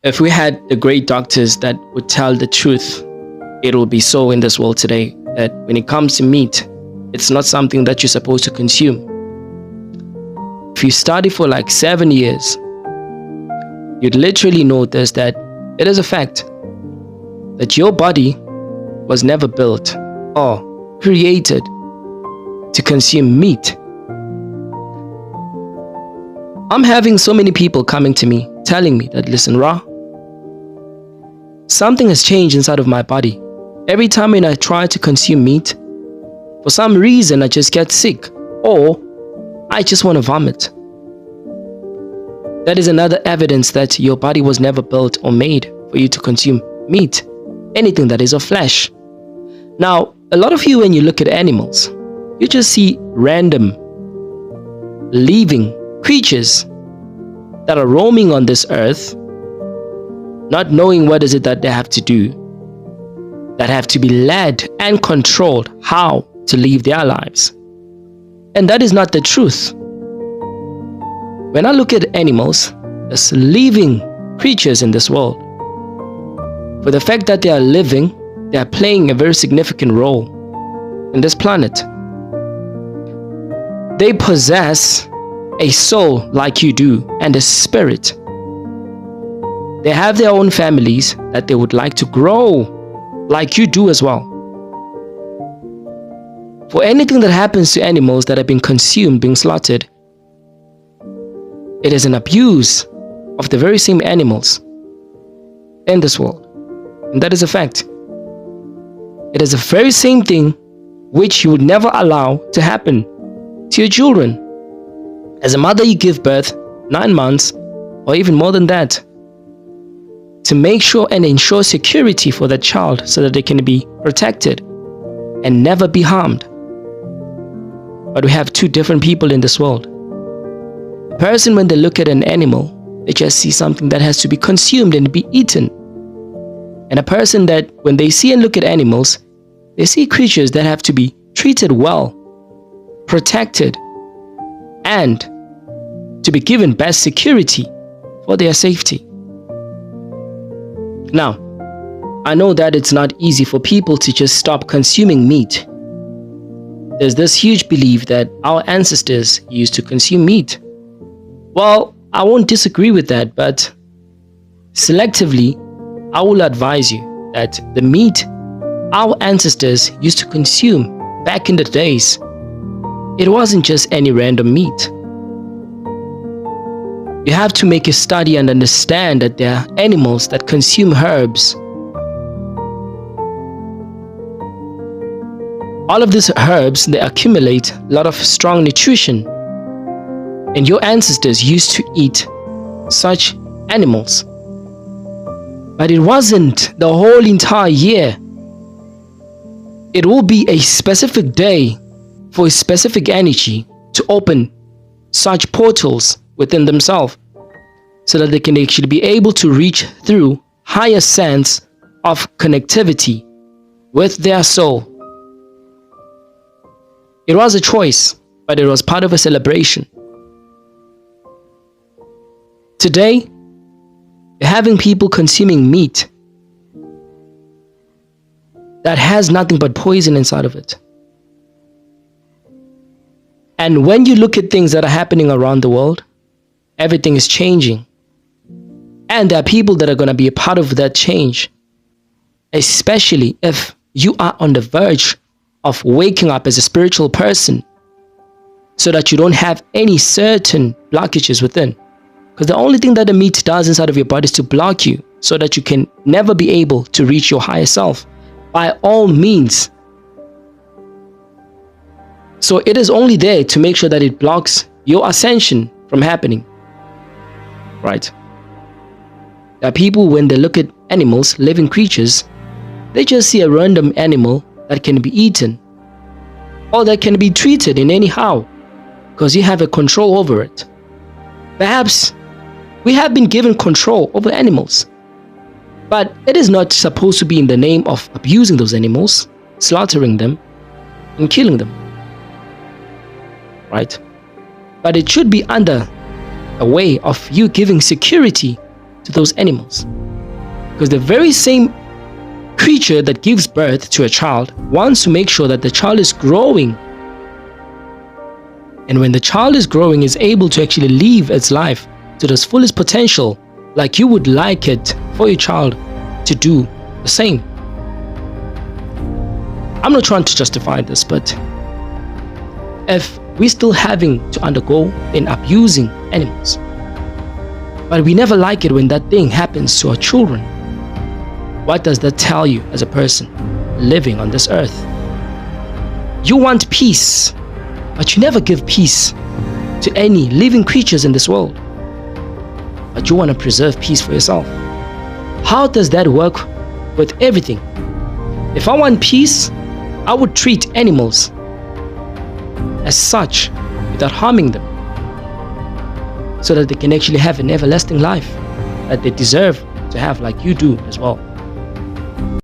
If we had the great doctors that would tell the truth, it would be so in this world today that when it comes to meat, it's not something that you're supposed to consume. If you study for like 7 years, you'd literally notice that it is a fact that your body was never built or created to consume meat. I'm having so many people coming to me telling me that, listen, Ra, something has changed inside of my body. Every time when I try to consume meat, for some reason I just get sick or I just want to vomit. That is another evidence that your body was never built or made for you to consume meat, anything that is of flesh. Now, a lot of you, when you look at animals, you just see random living creatures that are roaming on this earth, not knowing what is it that they have to do, that have to be led and controlled how to live their lives. And that is not the truth. When I look at animals as living creatures in this world, for the fact that they are living, they are playing a very significant role in this planet. They possess a soul like you do and a spirit. They have their own families that they would like to grow like you do as well. For anything that happens to animals that have been consumed, being slaughtered, it is an abuse of the very same animals in this world. And that is a fact. It is the very same thing which you would never allow to happen to your children. As a mother, you give birth 9 months or even more than that to make sure and ensure security for that child so that they can be protected and never be harmed. But we have two different people in this world. A person, when they look at an animal, they just see something that has to be consumed and be eaten. And a person that, when they see and look at animals, they see creatures that have to be treated well, protected, and to be given best security for their safety. Now, I know that it's not easy for people to just stop consuming meat. There's this huge belief that our ancestors used to consume meat. Well, I won't disagree with that, but selectively, I will advise you that the meat our ancestors used to consume back in the days, it wasn't just any random meat. You have to make a study and understand that there are animals that consume herbs. All of these herbs, they accumulate a lot of strong nutrition. And your ancestors used to eat such animals. But it wasn't the whole entire year. It will be a specific day for a specific energy to open such portals within themselves so that they can actually be able to reach through higher sense of connectivity with their soul. It was a choice, but it was part of a celebration. Today, you're having people consuming meat that has nothing but poison inside of it. And when you look at things that are happening around the world, everything is changing. And there are people that are going to be a part of that change, especially if you are on the verge of waking up as a spiritual person so that you don't have any certain blockages within. Because the only thing that the meat does inside of your body is to block you so that you can never be able to reach your higher self by all means. So it is only there to make sure that it blocks your ascension from happening. Right? There are people, when they look at animals, living creatures, they just see a random animal that can be eaten or that can be treated in any how because you have a control over it. Perhaps we have been given control over animals, but it is not supposed to be in the name of abusing those animals, slaughtering them, and killing them. Right? But it should be under a way of you giving security to those animals. Because the very same creature that gives birth to a child wants to make sure that the child is growing. And when the child is growing, is able to actually live its life to its fullest potential, like you would like it for your child to do the same. I'm not trying to justify this, but if we're still having to undergo in abusing animals, but we never like it when that thing happens to our children, what does that tell you as a person living on this earth? You want peace, but you never give peace to any living creatures in this world. But you want to preserve peace for yourself. How does that work with everything? If I want peace, I would treat animals as such without harming them, so that they can actually have an everlasting life that they deserve to have, like you do as well.